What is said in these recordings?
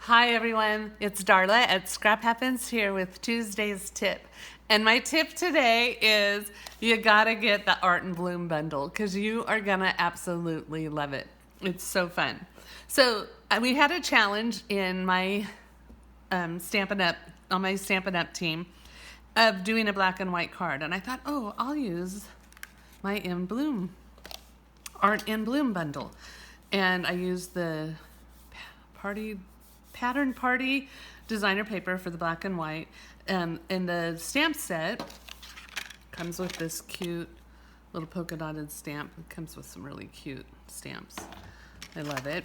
Hi everyone, it's Darla at Scrap Happens here with Tuesday's tip. And my tip today is you gotta get the Art and Bloom bundle because you are gonna absolutely love it. It's so fun. So we had a challenge in my Stampin' Up, on my Stampin' Up team of doing a black and white card. And I thought, oh, I'll use my Art and Bloom bundle. And I used the Pattern Party designer paper for the black and white. And the stamp set comes with this cute little polka dotted stamp. It comes with some really cute stamps. I love it.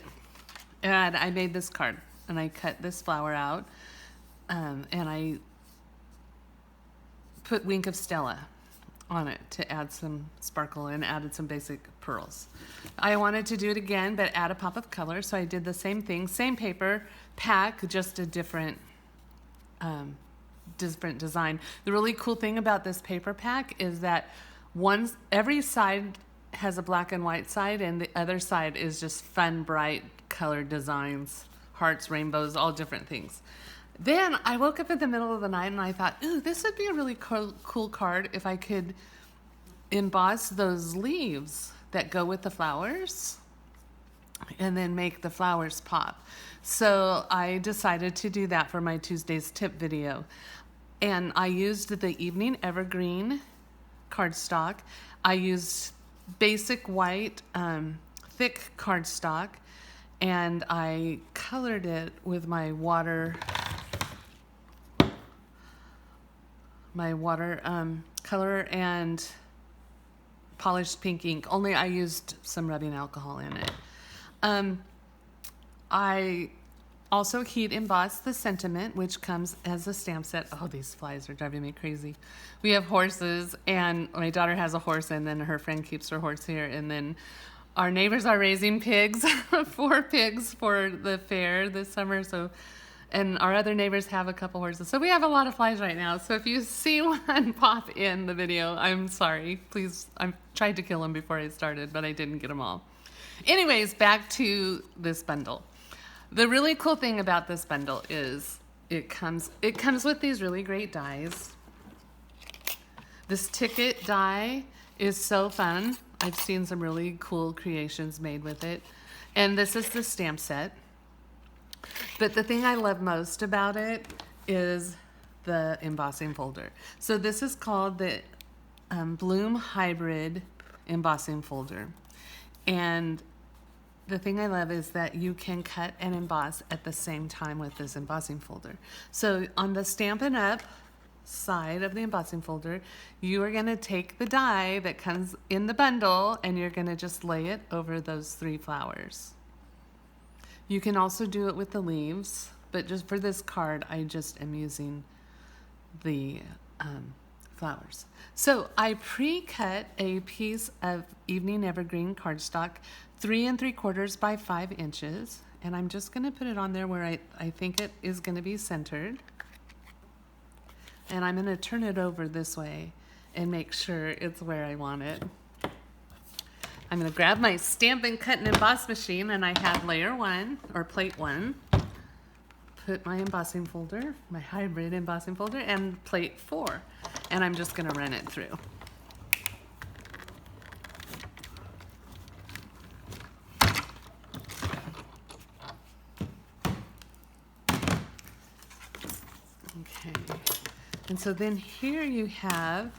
And I made this card and I cut this flower out and I put Wink of Stella on it to add some sparkle and added some basic pearls. I wanted to do it again, but add a pop of color, so I did the same thing, same paper, pack, just a different design. The really cool thing about this paper pack is that every side has a black and white side, and the other side is just fun, bright, colored designs, hearts, rainbows, all different things. Then I woke up in the middle of the night and I thought, ooh, this would be a really cool card if I could emboss those leaves that go with the flowers and then make the flowers pop. So I decided to do that for my Tuesday's tip video. And I used the Evening Evergreen cardstock. I used basic white, thick cardstock, and I colored it with my water color and polished pink ink, only I used some rubbing alcohol in it. I also heat embossed the sentiment, which comes as a stamp set. Oh, these flies are driving me crazy. We have horses, and my daughter has a horse, and then her friend keeps her horse here, and then our neighbors are raising pigs, 4 pigs for the fair this summer, and our other neighbors have a couple horses. So we have a lot of flies right now. So if you see one pop in the video, I'm sorry. Please, I tried to kill them before I started, but I didn't get them all. Anyways, back to this bundle. The really cool thing about this bundle is it comes with these really great dies. This ticket die is so fun. I've seen some really cool creations made with it. And this is the stamp set. But the thing I love most about it is the embossing folder. So this is called the Bloom Hybrid Embossing Folder. And the thing I love is that you can cut and emboss at the same time with this embossing folder. So on the Stampin' Up side of the embossing folder, you are going to take the die that comes in the bundle and you're going to just lay it over those 3 flowers. You can also do it with the leaves, but just for this card, I just am using the flowers. So I pre-cut a piece of Evening Evergreen cardstock, 3 3/4 by 5 inches, and I'm just going to put it on there where I think it is going to be centered. And I'm going to turn it over this way and make sure it's where I want it. I'm going to grab my Stampin' Cut and Emboss machine, and I have layer 1 or plate 1. Put my embossing folder, my hybrid embossing folder, and plate 4. And I'm just going to run it through. Okay. And so then here you have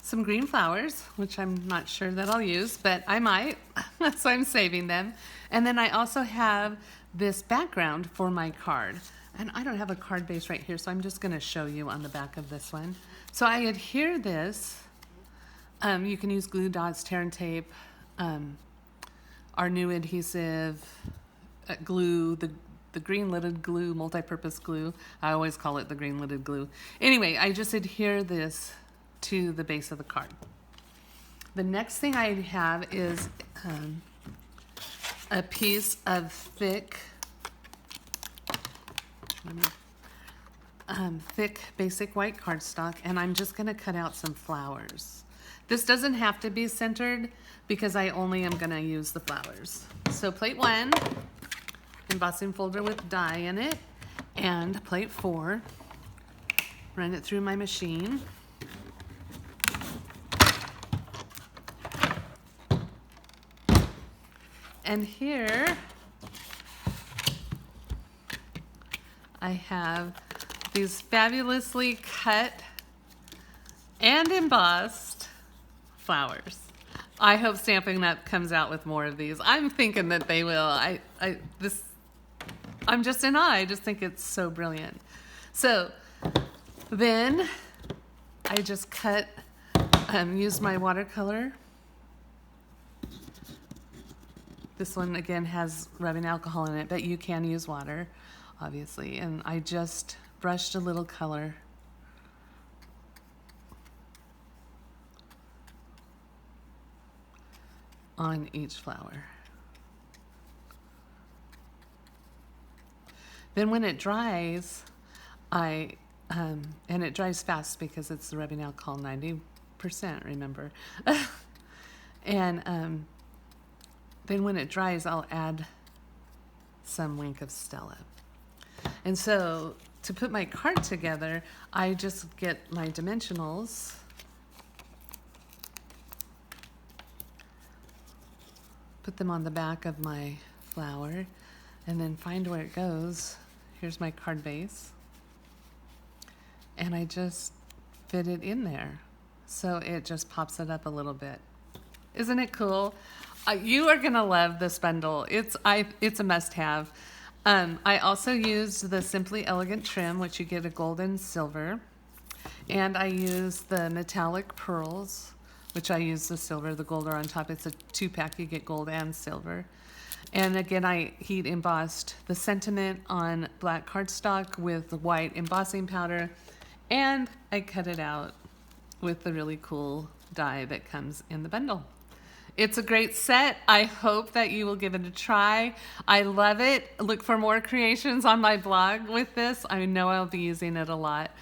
some green flowers, which I'm not sure that I'll use, but I might, so I'm saving them. And then I also have this background for my card. And I don't have a card base right here, so I'm just gonna show you on the back of this one. So I adhere this. You can use glue dots, tear and tape, our new adhesive, glue, the green lidded glue, multi-purpose glue. I always call it the green lidded glue. Anyway, I just adhere this to the base of the card. The next thing I have is a piece of thick basic white cardstock, and I'm just going to cut out some flowers. This doesn't have to be centered because I only am going to use the flowers. So plate 1, embossing folder with die in it, and plate 4. Run it through my machine. And here I have these fabulously cut and embossed flowers. I hope Stampin' Up comes out with more of these. I'm thinking that they will. I'm just in awe. I just think it's so brilliant. So then I just use my watercolor. This one again has rubbing alcohol in it, but you can use water, obviously. And I just brushed a little color on each flower. Then when it dries, and it dries fast because it's the rubbing alcohol 90%, remember? And then when it dries, I'll add some Wink of Stella. And so to put my card together, I just get my dimensionals, put them on the back of my flower, and then find where it goes. Here's my card base. And I just fit it in there. So it just pops it up a little bit. Isn't it cool? You are gonna love this bundle. It's a must-have. I also used the Simply Elegant trim, which you get a gold and silver. And I used the metallic pearls, which I use the silver. The gold are on top. It's a 2-pack. You get gold and silver. And again, I heat embossed the sentiment on black cardstock with white embossing powder. And I cut it out with the really cool die that comes in the bundle. It's a great set. I hope that you will give it a try. I love it. Look for more creations on my blog with this. I know I'll be using it a lot.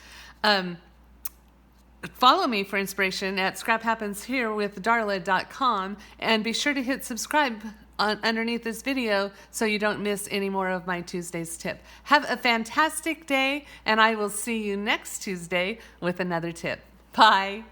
Follow me for inspiration at scraphappensherewithdarla.com, and be sure to hit subscribe underneath this video so you don't miss any more of my Tuesday's tip. Have a fantastic day, and I will see you next Tuesday with another tip. Bye.